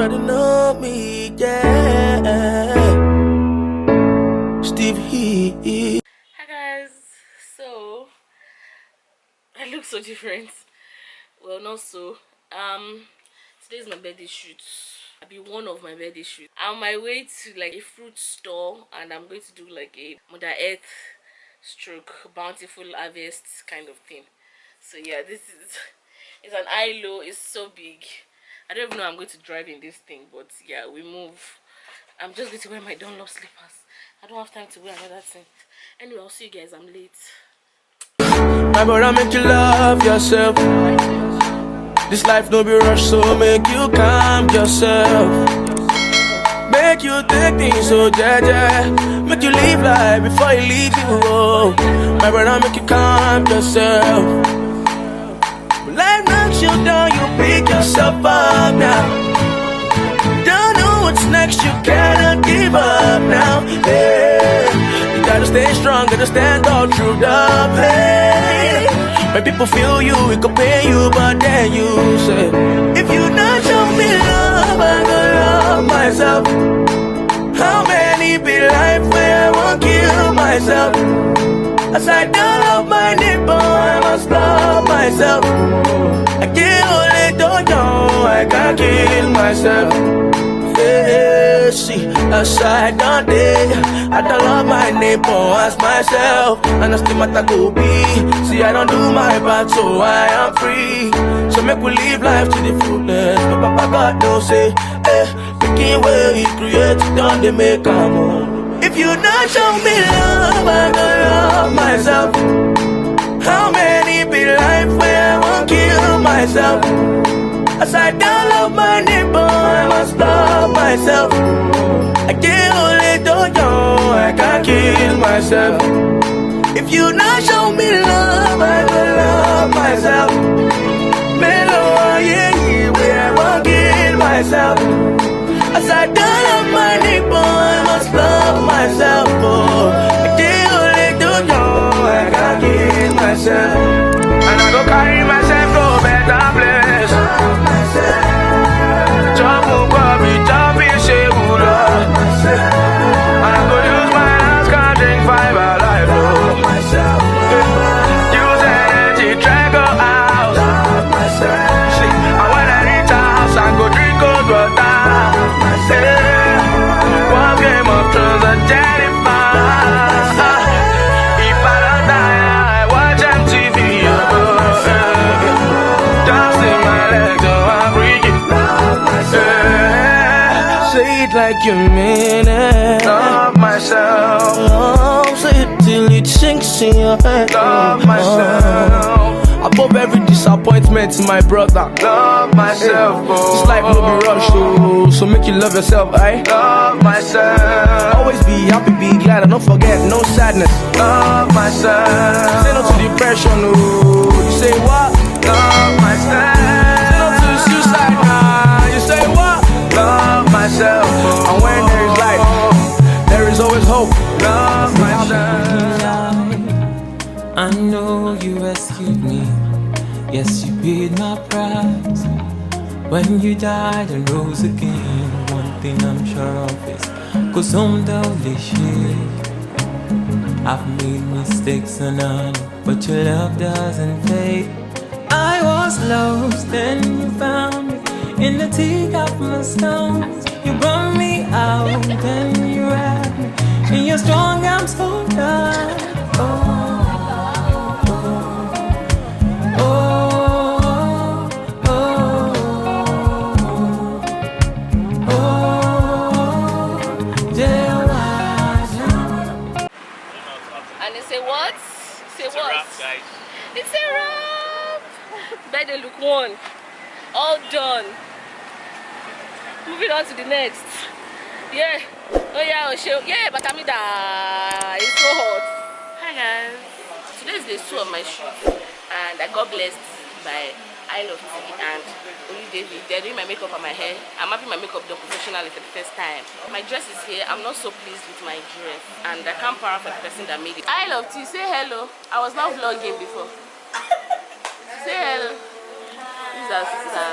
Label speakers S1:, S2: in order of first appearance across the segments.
S1: already know me, yeah. Steve He.
S2: Hi guys, so I look so different. Well, not so. Today is my birthday shoot. I'll be one of my birthday shoots. I'm on my way to like a fruit store, and I'm going to do like a Mother Earth stroke bountiful harvest kind of thing. So yeah, this is it's an eye low. It's so big. I don't even know I'm going to drive in this thing, but yeah, we move. I'm just going to wear my Dunlop slippers. I don't have time to wear another thing. Anyway, I'll see you guys. I'm late.
S1: My brother, make you love yourself. This life no be rush, so make you calm yourself. Make you take things so jaja. Make you live life before you leave you. Oh. My brother, make you calm yourself. When life knocks you down, you pick yourself up now. Don't know what's next, you cannot give up now. Hey, you gotta stay strong, gotta stand all through the pain. When people feel you, it could pay you, but then you say, if you not show me love, I gonna love myself. How many be life where I won't kill myself? As I don't love my neighbor, I must love myself. I can't hold it, don't know, I can't kill myself. Yeah, see, as I don't day, I don't love my neighbor as myself. And I still matter go be. See, I don't do my part, so I am free. So make we live life to the fullest. But Papa God don't say, picking where he creates, don't they make a move. If you not show me love, I gonna love myself. How many be life where I won't kill myself? As I don't love my neighbor, I must love myself. I can't hold it, don't know, I can't kill myself. If you not show me love, I will love myself. Mellow, yeah, where I won't kill myself. As I don't love my neighbor, I must love myself. Oh, I can't hold it, don't know, I can't kill myself. And I go carry myself to a better place. Jump up, jump in, say good. I go use my hands, can't drink 5 alive. Use energy, drink go out. And when I reach the house, I go drink cold water. One game of thrones and Jennifer. If I don't die, I watch MTV. Just in my legs, oh, I'm freaking. Say it like you mean it. Love myself. Oh, say it till it sinks in your head. Love myself. Above every disappointment, my brother. Love myself. Oh. This life no be rush, oh. So make you love yourself, I love myself. Always be happy, be glad, and don't forget, no sadness. Love myself. Say no to depression, oh. You say what? Love myself. Say no to suicide, nah. You say what? Love myself. Oh. And when there is life, there is always hope. Love myself.
S3: I know you rescued me. Yes, you paid my price. When you died and rose again, one thing I'm sure of is, 'cause I'm the shit. I've made mistakes and I know, but your love doesn't fade. I was lost and you found me in the teeth of my stones. You brought me out and you wrapped me in your strong arms, so tight. Oh.
S2: It's a wrap! Birthday look one. All done. Moving on to the next. Yeah. Oh yeah, oh show. Yeah, but I'm it's so hot. Hi guys. Today is day 2 of my shoot. And I got blessed by I Love Tea and Only David. They're doing my makeup and my hair. I'm having my makeup done professionally for the first time. My dress is here. I'm not so pleased with my dress. And I can't power for the person that made it. I Love Tea, say hello. I was not vlogging before. Say hello. This is our sister,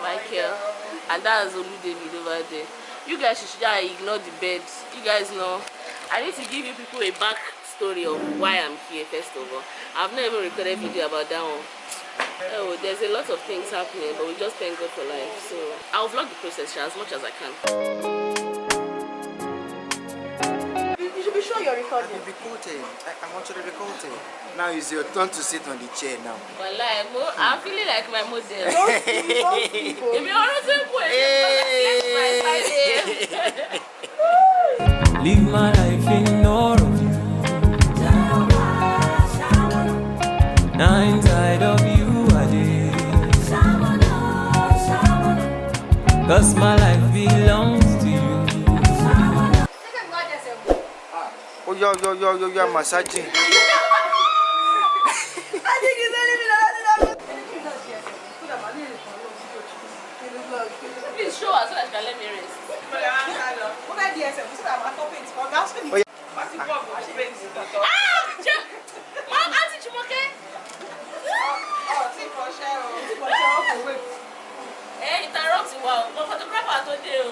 S2: Michael. and that's Olu David over there. You guys should just ignore the bed. You guys know I need to give you people a back story of why I'm here. First of all, I've never recorded a video about that one. Oh, there's a lot of things happening, but we just thank God for life. So I'll vlog the process as much as I can.
S4: You should be sure you're recording.
S5: I'm recording. I want you to recording. Now it's your turn to sit on the chair now.
S2: Well, I'm feeling like my model.
S4: Don't people.
S2: If you want to
S3: Live my life in all of you. Now inside of you I live. 'Cause my life belongs to you.
S5: Oh, you're massaging.
S2: Please show us so that you can let me rest. Mom, Auntie Chumoke. Hey, interrupt you. Wow, but photographer today.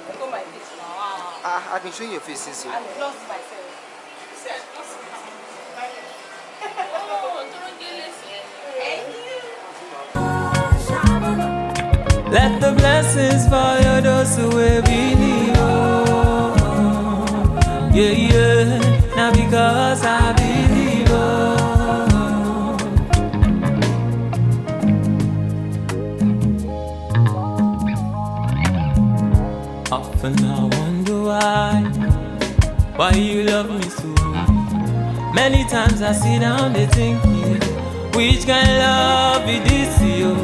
S2: Look at my face now.
S5: I've been showing your face since you.
S2: I lost myself. Oh, don't get listen.
S3: Let the blessings follow those who will believe. Oh, yeah, yeah. Now because I believe. Oh. Often I wonder why you love me so. Many times I sit down and think, yeah, which kind of love is this, yo?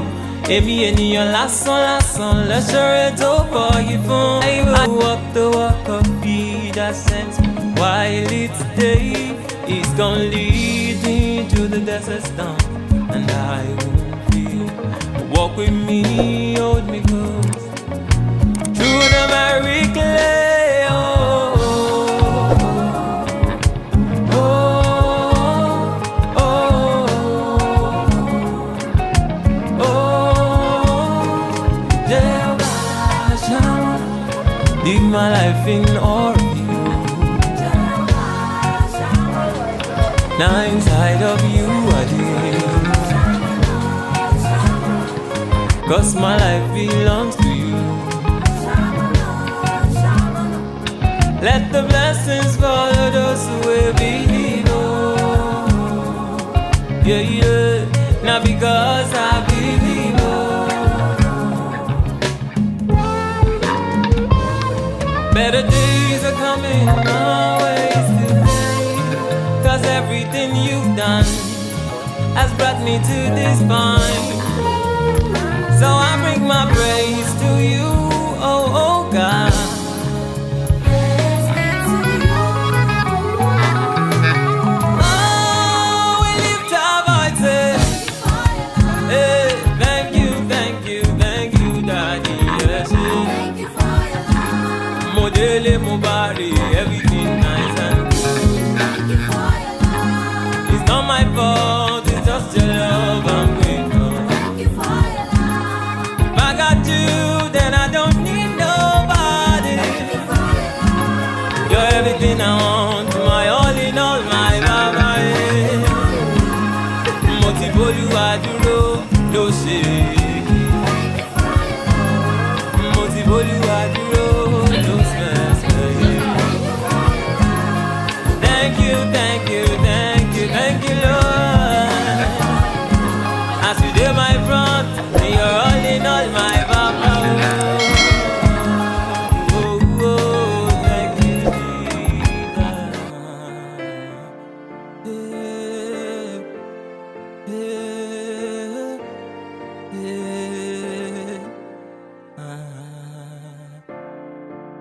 S3: Èmi ènìyàn lásán lẹ́sọ̀rẹ́ tó bọ̀ yìí fún. I will walk the walk of feet that sends me. While it's day, it's gonna lead me to the desert storm, and I won't fear. Walk with me, hold me close through the merry clay. Oh, oh, oh, oh, Jehovah Shammah, live my life in all of you. Now inside of you I live, 'cause my life belongs to you. Let the blessings follow those who will believe. Oh, yeah, yeah. Now because I believe. Oh, better days are coming my way today. 'Cause everything you've done has brought me to this point. So I bring my praise to you, oh, oh God. Everything nice and good. It's not my fault, it's just your love I'm grateful. If I got you, then I don't need nobody. You're everything I want, my all in all, my mama. Motibolu aduro, no shake. Motibolu aduro, no smell. Thank you, Lord. As you did my front, you're all in all, my papa. Oh, oh, thank you, Jesus.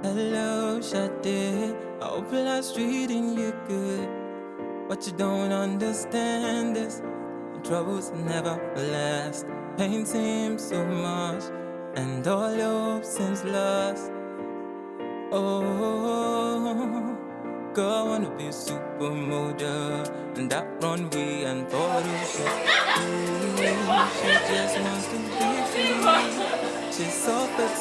S3: Hello, Shade. I hope life's treating you good, but you don't understand this. The troubles never last. Pain seems so much, and all hope seems lost. Oh, girl, I wanna be a supermodel, and that runway and photo shoot. She just wants to be free. She's so fit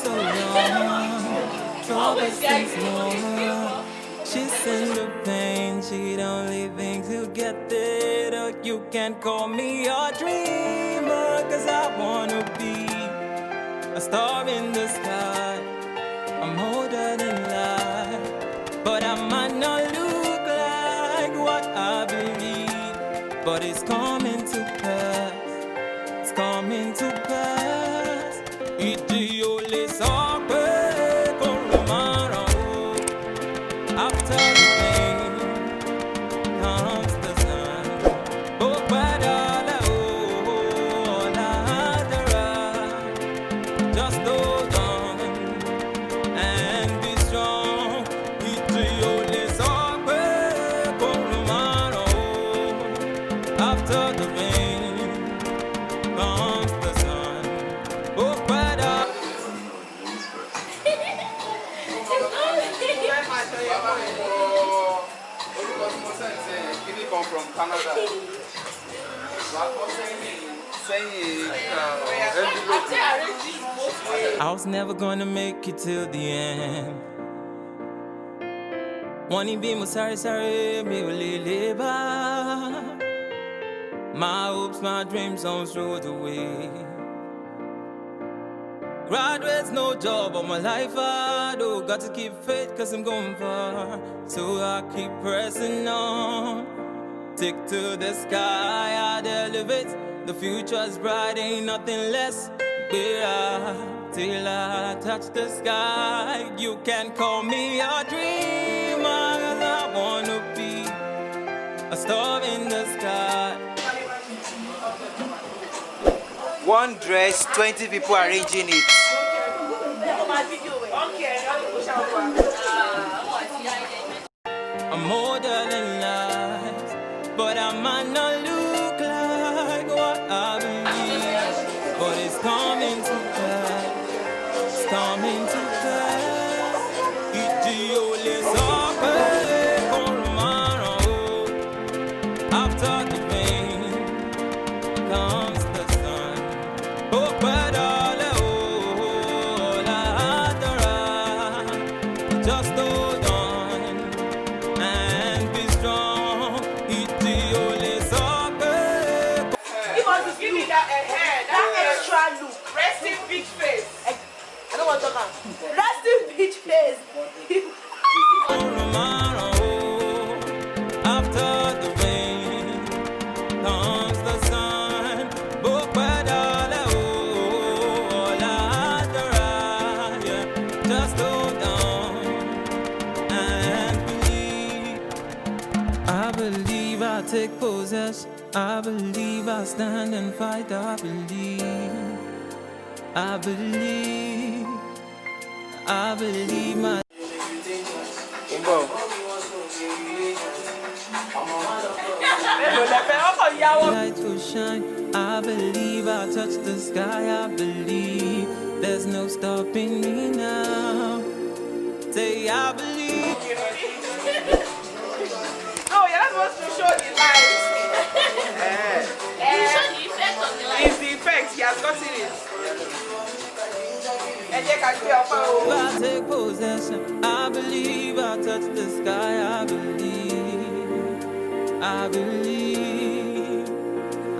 S3: distance more. She's in the pain, she don't leave things to get it. Or you can call me a dreamer, cause I wanna be a star in the sky. I'm older than life, but I might not look like what I believe. But it's coming to pass, it's coming to pass. Idiole sorbe korumara. After the pain comes the sun. Oh, badala, oh, ladara. Just hold on and be strong. Idiole sorbe korumara. After the pain comes the sun. Oh, badala.
S5: Come from Canada.
S3: I was never gonna make it till the end. Wanna be more sorry, me will my hopes, my dreams don't throw it away. Graduates, no job, but my life hard. Oh, got to keep faith, cause I'm going far. So I keep pressing on. Take to the sky, I'd elevate. The future's bright, ain't nothing less. Bear till I touch the sky. You can call me a dreamer, cause I wanna be a star in the sky.
S5: One dress, 20 people arranging it.
S3: I'm older than life, but I might not look like what I believe. But it's coming to pass, it's coming to pass. Idiole sorbe korumara. After the rain comes the sun. Oh, badale, oh, ladara. Just hold on and be strong. Idiole sorbe.
S4: You want to give me that hair, that extra look. Resting beach face. I don't want to talk. Resting beach face.
S3: korumara. After the rain comes the sun. Oh, badale, oh, ladara. Yeah. Just hold on and believe. I believe I take possession. I believe I stand and fight. I believe. I believe. I believe my light will shine. I believe I'll touch the sky. I believe there's no stopping me now. Say I believe.
S4: No, you're not supposed to show the light.
S2: You show the effect on the light.
S4: It's the effect. He has gotten it. And you can see how far.
S3: I take possession. I believe I'll touch the sky. I believe. I believe.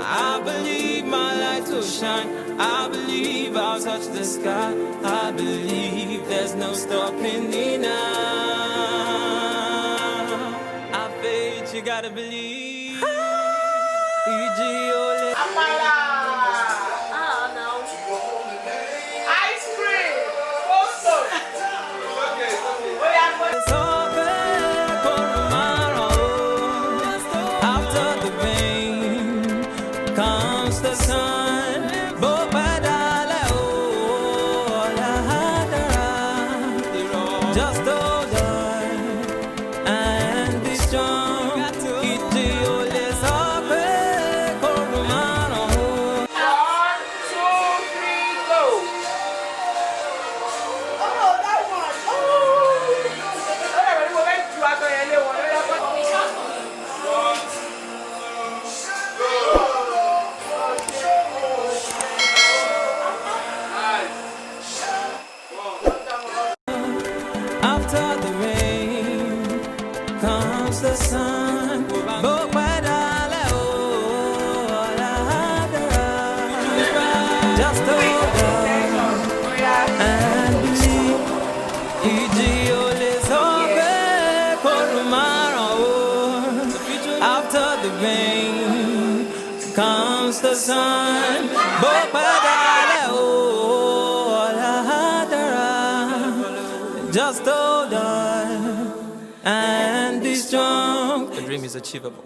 S3: I believe my light will shine. I believe I'll touch the sky. I believe there's no stopping me now. I faith, you gotta believe. Idiole.
S4: Amala.
S2: No.
S4: Ice cream. Photo.
S3: Sorbe korumara. After the rain comes the sun. Bo badale, oh, ladara. Just hold on and be strong. Idiole comes the sun. Just hold on and believe. After the rain comes the sun. Just hold on and be strong. The dream is achievable.